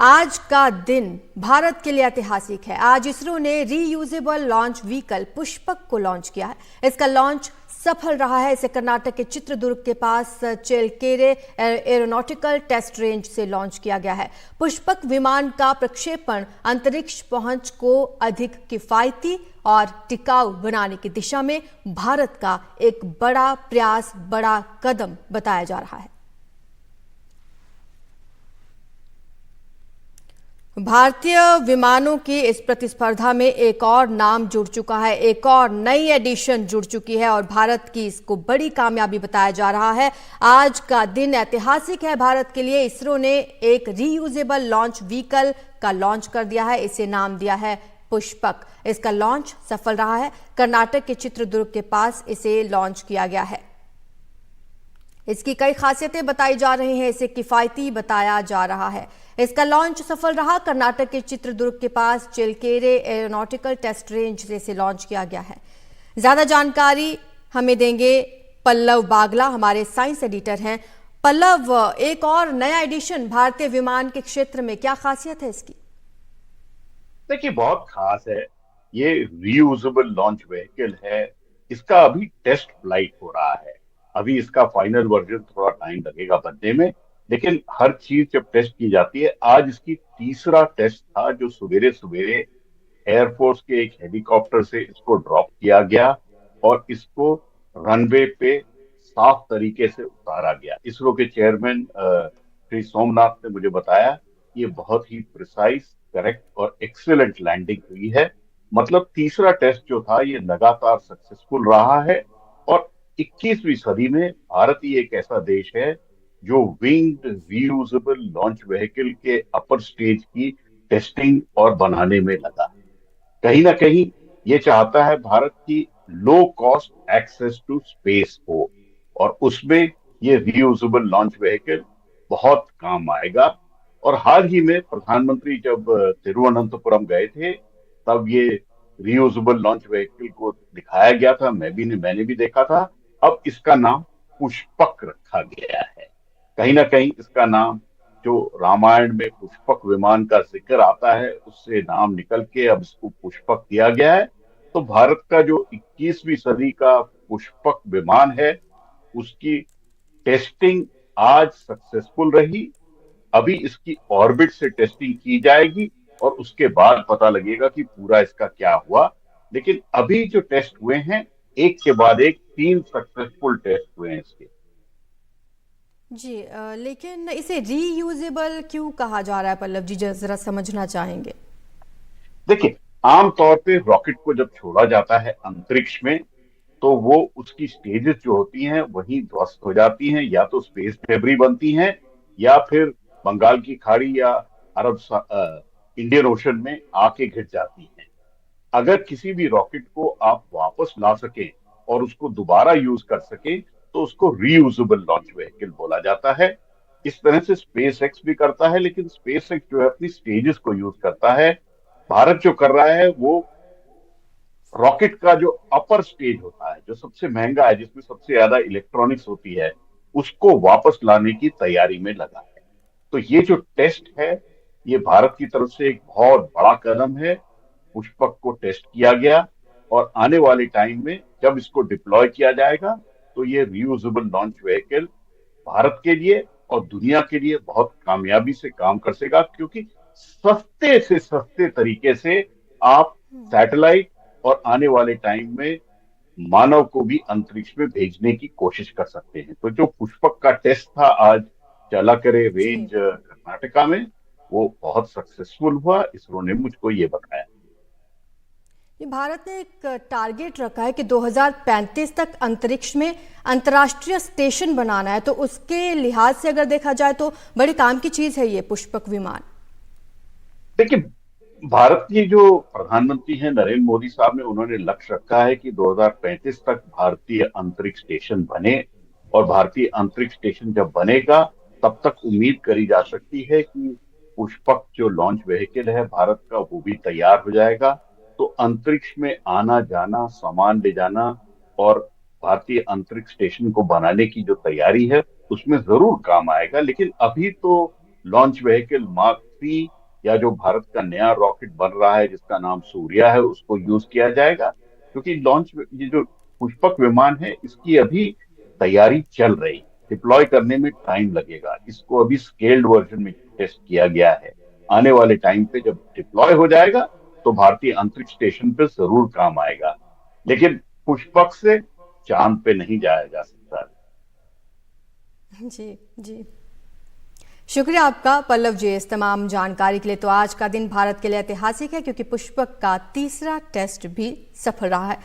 आज का दिन भारत के लिए ऐतिहासिक है। आज इसरो ने रीयूजेबल लॉन्च व्हीकल पुष्पक को लॉन्च किया है। इसका लॉन्च सफल रहा है। इसे कर्नाटक के चित्रदुर्ग के पास चेलकेरे एरोनॉटिकल टेस्ट रेंज से लॉन्च किया गया है। पुष्पक विमान का प्रक्षेपण अंतरिक्ष पहुंच को अधिक किफायती और टिकाऊ बनाने की दिशा में भारत का एक बड़ा प्रयास, बड़ा कदम बताया जा रहा है। भारतीय विमानों की इस प्रतिस्पर्धा में एक और नाम जुड़ चुका है, एक और नई एडिशन जुड़ चुकी है और भारत की इसको बड़ी कामयाबी बताया जा रहा है। आज का दिन ऐतिहासिक है भारत के लिए। इसरो ने एक रीयूजेबल लॉन्च व्हीकल का लॉन्च कर दिया है। इसे नाम दिया है पुष्पक। इसका लॉन्च सफल रहा है। कर्नाटक के चित्रदुर्ग के पास इसे लॉन्च किया गया है। इसकी कई खासियतें बताई जा रही हैं। इसे किफायती बताया जा रहा है। इसका लॉन्च सफल रहा। कर्नाटक के चित्रदुर्ग के पास चिलकेरे एरोनॉटिकल टेस्ट रेंज से इसे लॉन्च किया गया है। ज्यादा जानकारी हमें देंगे पल्लव बागला, हमारे साइंस एडिटर हैं। पल्लव, एक और नया एडिशन भारतीय विमान के क्षेत्र में, क्या खासियत है इसकी? देखिए, बहुत खास है। ये रीयूजेबल लॉन्च व्हीकल है। इसका अभी टेस्ट फ्लाइट हो रहा है। अभी इसका फाइनल वर्जन थोड़ा टाइम लगेगा बनने में, लेकिन हर चीज जब टेस्ट की जाती है, आज इसकी तीसरा टेस्ट था जो सवेरे सवेरे एयरफोर्स के एक हेलीकॉप्टर से इसको ड्रॉप किया गया और इसको रनवे पे साफ तरीके से उतारा गया। इसरो के चेयरमैन श्री सोमनाथ ने मुझे बताया ये बहुत ही प्रिसाइज, करेक्ट और एक्सेलेंट लैंडिंग हुई है। मतलब तीसरा टेस्ट जो था ये लगातार सक्सेसफुल रहा है और 21वीं सदी में भारत ही एक ऐसा देश है जो विंग्ड रीयूजेबल लॉन्च व्हीकल के अपर स्टेज की टेस्टिंग और बनाने में लगा है। कहीं ना कहीं ये चाहता है भारत की low cost access to space हो और उसमें ये रीयूजेबल लॉन्च व्हीकल बहुत काम आएगा। और हाल ही में प्रधानमंत्री जब तिरुवनंतपुरम गए थे, तब ये रीयूजेबल लॉन्च व्हीकल को दिखाया गया था। मैंने भी देखा था। अब इसका नाम पुष्पक रखा गया है। कहीं ना कहीं इसका नाम, जो रामायण में पुष्पक विमान का जिक्र आता है, उससे नाम निकल के अब इसको पुष्पक दिया गया है। तो भारत का जो 21वीं सदी का पुष्पक विमान है, उसकी टेस्टिंग आज सक्सेसफुल रही। अभी इसकी ऑर्बिट से टेस्टिंग की जाएगी और उसके बाद पता लगेगा कि पूरा इसका क्या हुआ। लेकिन अभी जो टेस्ट हुए हैं, एक के बाद एक 3 सक्सेसफुल टेस्ट हुए हैं इसके। जी, लेकिन इसे रीयूजेबल क्यों कहा जा रहा है पल्लव जी, जरा समझना चाहेंगे। देखिए, आमतौर पे रॉकेट को जब छोड़ा जाता है अंतरिक्ष में, तो वो उसकी स्टेजेस जो होती हैं वहीं ध्वस्त हो जाती हैं। या तो स्पेस डेब्री बनती हैं या फिर बंगाल की खाड़ी या इंडियन ओशन में आके घिर जाती हैं। अगर किसी भी रॉकेट को आप वापस ला सकें और उसको दोबारा यूज कर सकें, तो उसको रीयूजेबल लॉन्च व्हीकल बोला जाता है। इस तरह से स्पेस एक्स भी करता है, लेकिन स्पेस एक्स जो है अपनी स्टेजेस को यूज करता है। भारत जो कर रहा है वो रॉकेट का जो अपर स्टेज होता है, जो सबसे महंगा है, जिसमें सबसे ज्यादा इलेक्ट्रॉनिक्स होती है, उसको वापस लाने की तैयारी में लगा है। तो ये जो टेस्ट है, ये भारत की तरफ से एक बहुत बड़ा कदम है। पुष्पक को टेस्ट किया गया और आने वाले टाइम में जब इसको डिप्लॉय किया जाएगा, तो ये रीयूजेबल लॉन्च व्हीकल भारत के लिए और दुनिया के लिए बहुत कामयाबी से काम कर सकेगा, क्योंकि सस्ते से सस्ते तरीके से आप सैटेलाइट और आने वाले टाइम में मानव को भी अंतरिक्ष में भेजने की कोशिश कर सकते हैं। तो जो पुष्पक का टेस्ट था आज चलाकरे रेंज जी, कर्नाटका में, वो बहुत सक्सेसफुल हुआ। इसरो ने मुझको ये बताया। ये भारत ने एक टारगेट रखा है कि 2035 तक अंतरिक्ष में अंतर्राष्ट्रीय स्टेशन बनाना है, तो उसके लिहाज से अगर देखा जाए तो बड़ी काम की चीज है ये पुष्पक विमान। देखिए, भारत की जो प्रधानमंत्री हैं नरेंद्र मोदी साहब ने, उन्होंने लक्ष्य रखा है कि 2035 तक भारतीय अंतरिक्ष स्टेशन बने। और भारतीय अंतरिक्ष स्टेशन जब बनेगा, तब तक उम्मीद करी जा सकती है कि पुष्पक जो लॉन्च व्हीकल है भारत का, वो भी तैयार हो जाएगा। तो अंतरिक्ष में आना जाना, सामान ले जाना और भारतीय अंतरिक्ष स्टेशन को बनाने की जो तैयारी है, उसमें जरूर काम आएगा। लेकिन अभी तो लॉन्च व्हीकल मार्क R3 या जो भारत का नया रॉकेट बन रहा है जिसका नाम सूर्या है उसको यूज किया जाएगा, क्योंकि लॉन्च ये जो पुष्पक विमान है इसकी अभी तैयारी चल रही, डिप्लॉय करने में टाइम लगेगा, इसको अभी स्केल्ड वर्जन में टेस्ट किया गया है। आने वाले टाइम पे जब डिप्लॉय हो जाएगा तो भारतीय अंतरिक्ष स्टेशन पे जरूर काम आएगा, लेकिन पुष्पक से चांद पे नहीं जाया जा सकता। जी जी, शुक्रिया आपका पल्लव जी इस तमाम जानकारी के लिए। तो आज का दिन भारत के लिए ऐतिहासिक है क्योंकि पुष्पक का तीसरा टेस्ट भी सफल रहा है।